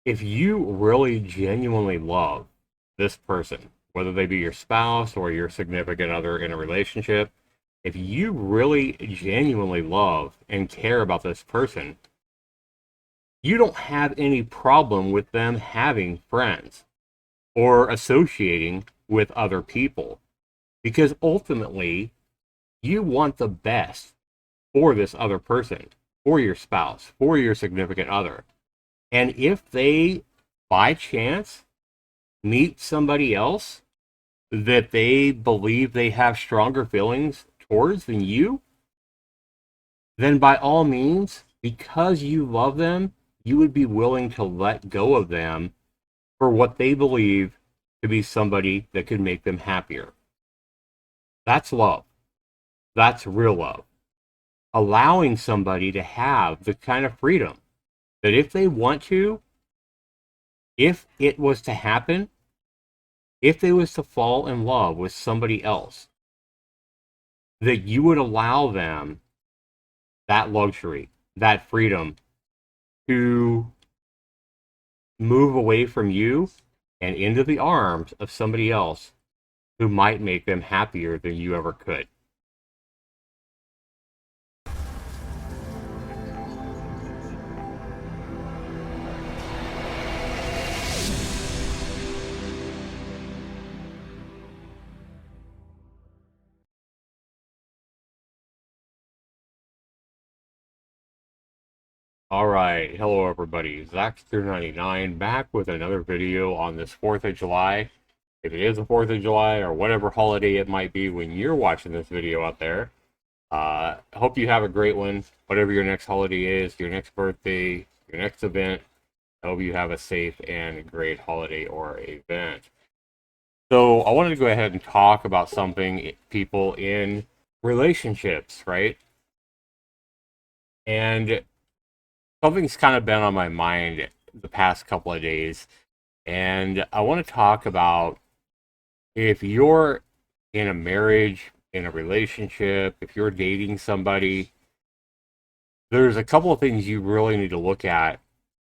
if you really genuinely love this person, whether they be your spouse or your significant other in a relationship, if you really genuinely love and care about this person, you don't have any problem with them having friends or associating with other people, because ultimately you want the best for this other person, for your spouse, for your significant other. And if they, by chance, meet somebody else that they believe they have stronger feelings towards than you, then by all means, because you love them, you would be willing to let go of them for what they believe to be somebody that could make them happier. That's love. That's real love. Allowing somebody to have the kind of freedom that if they want to, if it was to happen, if they was to fall in love with somebody else, that you would allow them that luxury, that freedom to move away from you and into the arms of somebody else who might make them happier than you ever could. All right, hello everybody. Zaxtorian back with another video on this 4th of July. If it is the 4th of July or whatever holiday it might be when you're watching this video out there, I hope you have a great one. Whatever your next holiday is, your next birthday, your next event, I hope you have a safe and great holiday or event. So I wanted to go ahead and talk about something people in relationships, right? And something's kind of been on my mind the past couple of days, and I want to talk about if you're in a marriage, in a relationship, if you're dating somebody, there's a couple of things you really need to look at,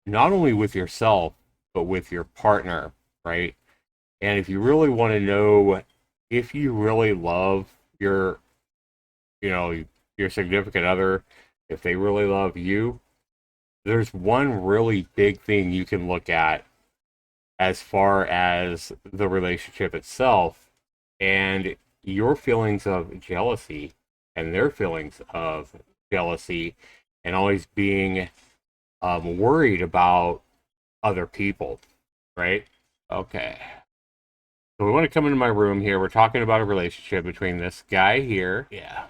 not only with yourself, but with your partner, right? And if you really want to know if you really love your, you know, your significant other, if they really love you, there's one really big thing you can look at as far as the relationship itself and your feelings of jealousy and their feelings of jealousy, and always being worried about other people, right? Okay. So we want to come into my room here. We're talking about a relationship between this guy here. Yeah.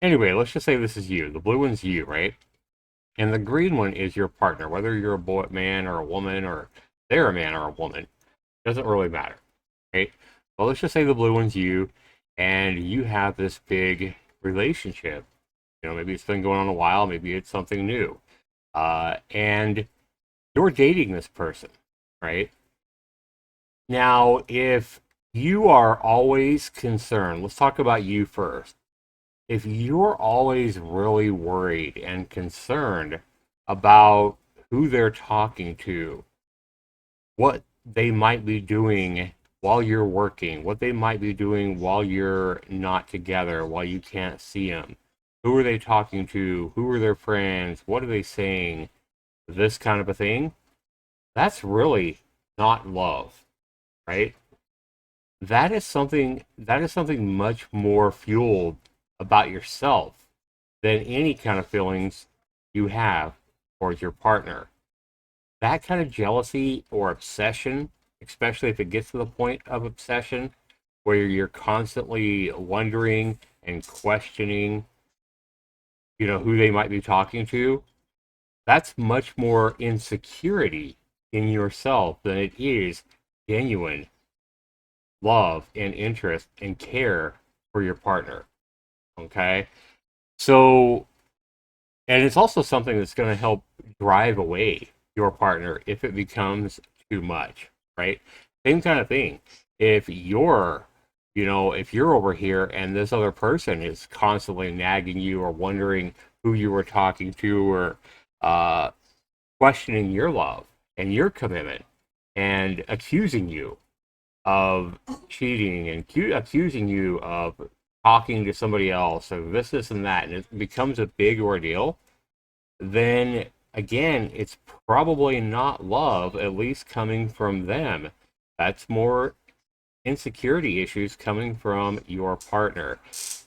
Anyway, let's just say this is you. The blue one's you, right? And the green one is your partner, whether you're a boy, man or a woman, or they're a man or a woman. Doesn't really matter, right? Well, let's just say the blue one's you, and you have this big relationship. You know, maybe it's been going on a while, maybe it's something new. And you're dating this person, right? Now, if you are always concerned, let's talk about you first. If you're always really worried and concerned about who they're talking to, what they might be doing while you're working, what they might be doing while you're not together, while you can't see them, who are they talking to, who are their friends, what are they saying, this kind of a thing, that's really not love, right? That is something much more fueled about yourself than any kind of feelings you have towards your partner. That kind of jealousy or obsession, especially if it gets to the point of obsession, where you're constantly wondering and questioning, who they might be talking to, that's much more insecurity in yourself than it is genuine love and interest and care for your partner. Okay? So, and it's also something that's going to help drive away your partner if it becomes too much, right? Same kind of thing. If you're, if you're over here and this other person is constantly nagging you or wondering who you were talking to, or questioning your love and your commitment and accusing you of cheating and accusing you of talking to somebody else or this, and that, and it becomes a big ordeal, then again, it's probably not love, at least coming from them. That's more insecurity issues coming from your partner.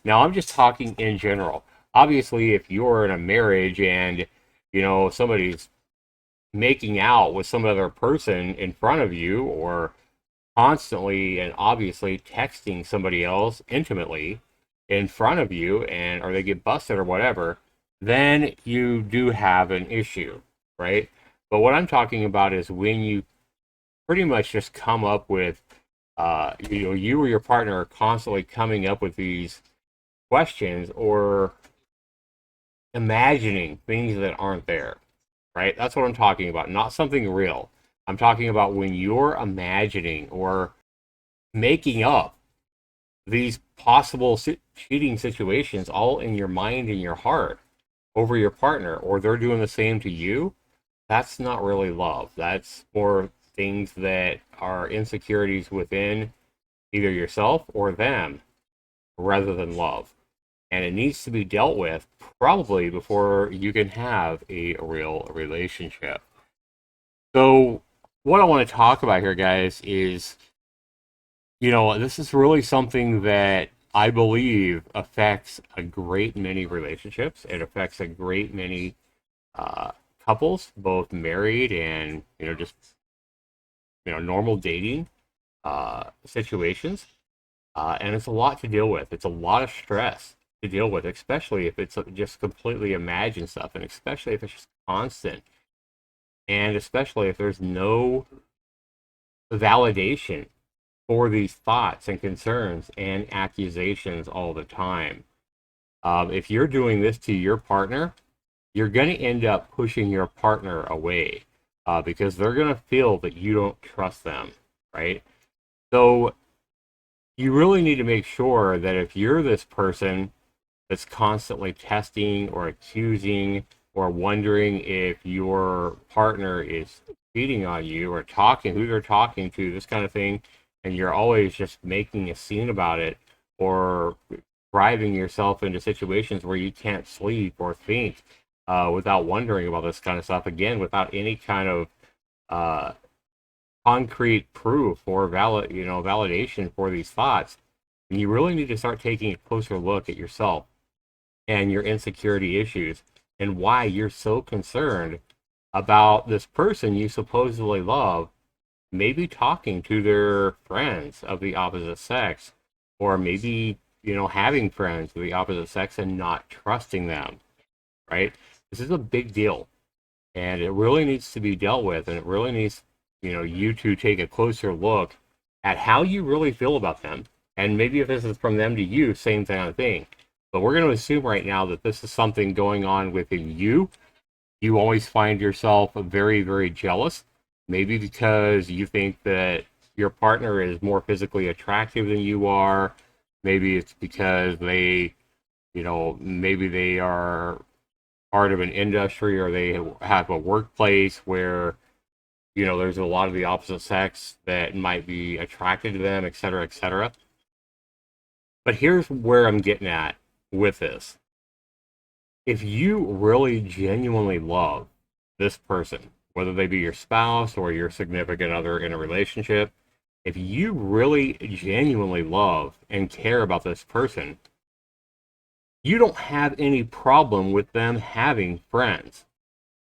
Now, I'm just talking in general. Obviously, if you're in a marriage and, somebody's making out with some other person in front of you, or constantly and obviously texting somebody else intimately in front of you, and or they get busted or whatever, then you do have an issue, right? But what I'm talking about is when you pretty much just come up with, you or your partner are constantly coming up with these questions or imagining things that aren't there, right? That's what I'm talking about, not something real. I'm talking about when you're imagining or making up these possible cheating situations all in your mind and your heart over your partner, or they're doing the same to you. That's not really love. That's more things that are insecurities within either yourself or them rather than love. And it needs to be dealt with probably before you can have a real relationship. So, what I want to talk about here, guys, is this is really something that I believe affects a great many relationships. It affects a great many couples, both married and, just, normal dating situations. And it's a lot to deal with. It's a lot of stress to deal with, especially if it's just completely imagined stuff, and especially if it's just constant, and especially if there's no validation for these thoughts and concerns and accusations all the time. If you're doing this to your partner, you're going to end up pushing your partner away because they're going to feel that you don't trust them, right? So you really need to make sure that if you're this person that's constantly testing or accusing or wondering if your partner is cheating on you or talking, who they're talking to, this kind of thing, and you're always just making a scene about it or driving yourself into situations where you can't sleep or think without wondering about this kind of stuff, again, without any kind of concrete proof or validation for these thoughts, and you really need to start taking a closer look at yourself and your insecurity issues and why you're so concerned about this person you supposedly love maybe talking to their friends of the opposite sex, or maybe having friends of the opposite sex and not trusting them, right? This is a big deal, and it really needs to be dealt with, and it really needs you to take a closer look at how you really feel about them. And maybe if this is from them to you, same kind of thing. But we're going to assume right now that this is something going on within you. You always find yourself very, very jealous, maybe because you think that your partner is more physically attractive than you are. Maybe it's because maybe they are part of an industry, or they have a workplace where there's a lot of the opposite sex that might be attracted to them, et cetera, et cetera. But here's where I'm getting at with this. If you really genuinely love this person, whether they be your spouse or your significant other in a relationship, if you really genuinely love and care about this person, you don't have any problem with them having friends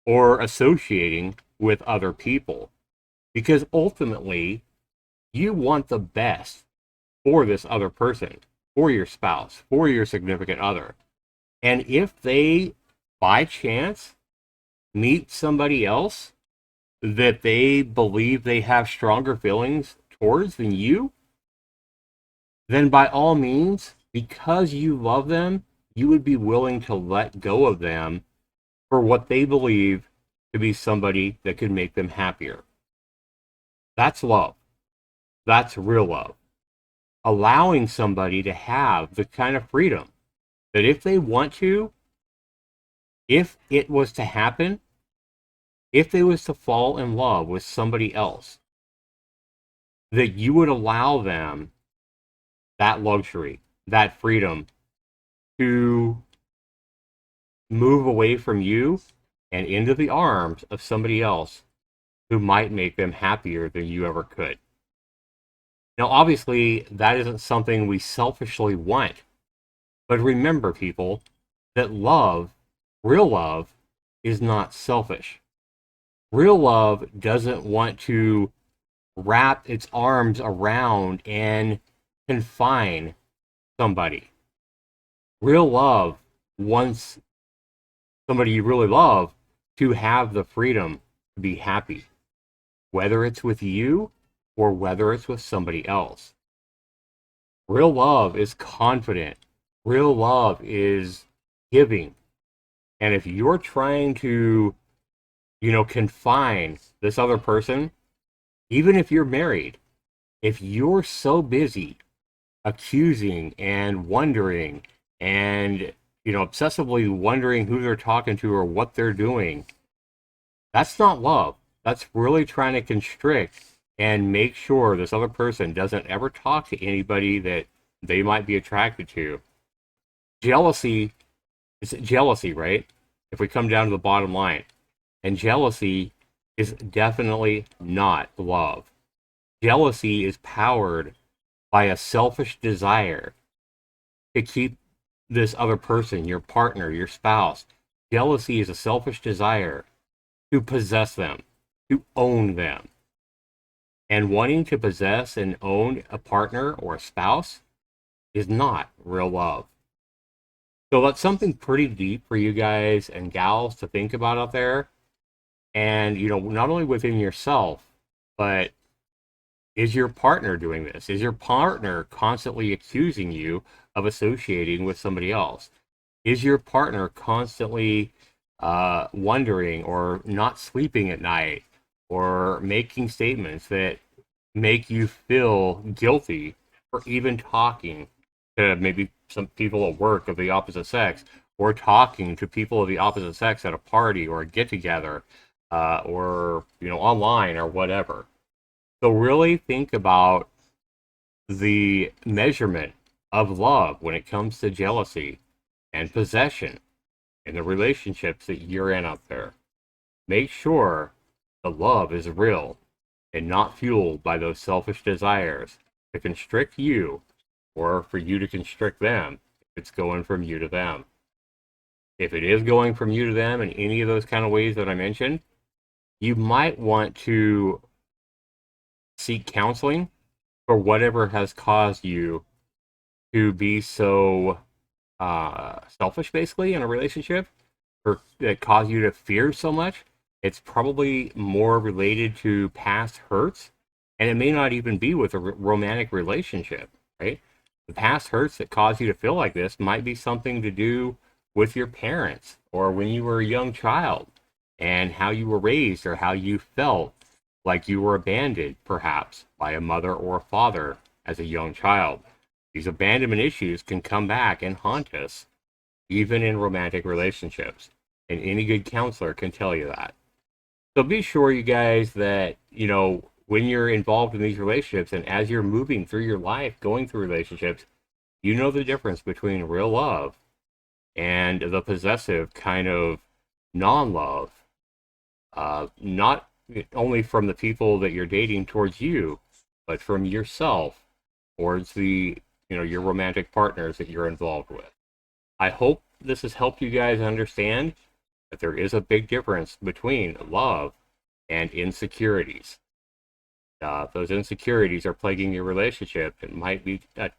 or associating with other people, because ultimately you want the best for this other person, for your spouse, for your significant other. And if they by chance meet somebody else that they believe they have stronger feelings towards than you, then by all means, because you love them, you would be willing to let go of them for what they believe to be somebody that could make them happier. That's love. That's real love. Allowing somebody to have the kind of freedom that if they want to, if it was to happen, if they was to fall in love with somebody else, that you would allow them that luxury, that freedom to move away from you and into the arms of somebody else who might make them happier than you ever could. Now, obviously, that isn't something we selfishly want. But remember, people, that love, real love, is not selfish. Real love doesn't want to wrap its arms around and confine somebody. Real love wants somebody you really love to have the freedom to be happy, whether it's with you or whether it's with somebody else. Real love is confident. Real love is giving. And if you're trying to, confine this other person, even if you're married, if you're so busy accusing and wondering and, obsessively wondering who they're talking to or what they're doing, that's not love. That's really trying to constrict and make sure this other person doesn't ever talk to anybody that they might be attracted to. Jealousy is jealousy, right? If we come down to the bottom line. And jealousy is definitely not love. Jealousy is powered by a selfish desire to keep this other person, your partner, your spouse. Jealousy is a selfish desire to possess them, to own them. And wanting to possess and own a partner or a spouse is not real love. So that's something pretty deep for you guys and gals to think about out there. And, not only within yourself, but is your partner doing this? Is your partner constantly accusing you of associating with somebody else? Is your partner constantly wondering or not sleeping at night or making statements that make you feel guilty for even talking to maybe some people at work of the opposite sex, or talking to people of the opposite sex at a party or a get-together, or online or whatever? So really think about the measurement of love when it comes to jealousy and possession in the relationships that you're in out there. Make sure the love is real and not fueled by those selfish desires to constrict you or for you to constrict them if it's going from you to them. If it is going from you to them in any of those kind of ways that I mentioned, you might want to seek counseling for whatever has caused you to be so selfish, basically, in a relationship, or that caused you to fear so much. It's probably more related to past hurts, and it may not even be with a romantic relationship, right? The past hurts that cause you to feel like this might be something to do with your parents or when you were a young child and how you were raised or how you felt like you were abandoned, perhaps, by a mother or a father as a young child. These abandonment issues can come back and haunt us, even in romantic relationships. And any good counselor can tell you that. So be sure, you guys, that, when you're involved in these relationships and as you're moving through your life, going through relationships, you know the difference between real love and the possessive kind of non-love. Not only from the people that you're dating towards you, but from yourself towards the, your romantic partners that you're involved with. I hope this has helped you guys understand that there is a big difference between love and insecurities. If those insecurities are plaguing your relationship, it might be a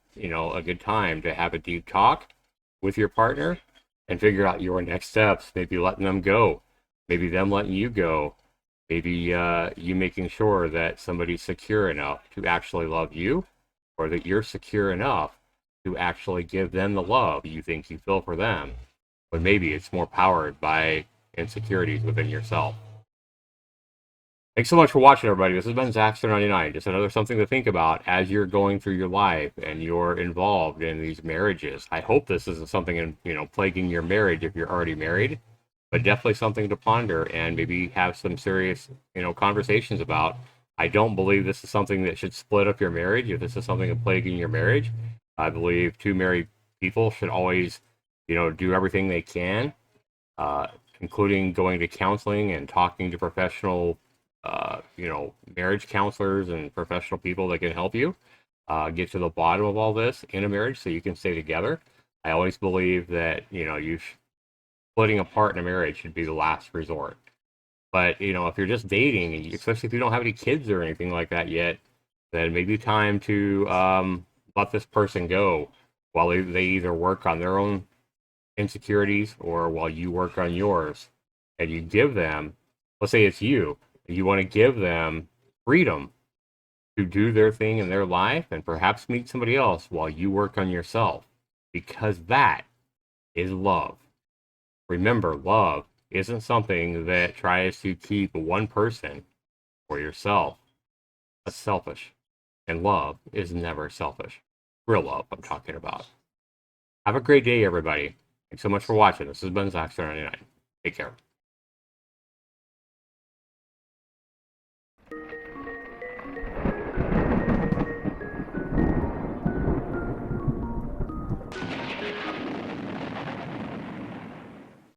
good time to have a deep talk with your partner and figure out your next steps. Maybe letting them go, maybe them letting you go, maybe you making sure that somebody's secure enough to actually love you, or that you're secure enough to actually give them the love you think you feel for them, but maybe it's more powered by insecurities within yourself. Thanks so much for watching, everybody. This has been Zaxtor99. Just another something to think about as you're going through your life and you're involved in these marriages. I hope this isn't something, plaguing your marriage if you're already married. but definitely something to ponder and maybe have some serious, conversations about. I don't believe this is something that should split up your marriage. If this is something that's plaguing your marriage, I believe two married people should always, do everything they can, uh, including going to counseling and talking to professional, marriage counselors and professional people that can help you get to the bottom of all this in a marriage so you can stay together. I always believe that, splitting apart in a marriage should be the last resort. But, if you're just dating, especially if you don't have any kids or anything like that yet, then maybe time to let this person go while they either work on their own insecurities or while you work on yours. And you give them, let's say it's you want to give them freedom to do their thing in their life and perhaps meet somebody else while you work on yourself, because that is love. Remember, love isn't something that tries to keep one person or yourself. That's selfish. And love is never selfish. Real love, I'm talking about. Have a great day, everybody. Thanks so much for watching. This has been Zaxtorian. Take care.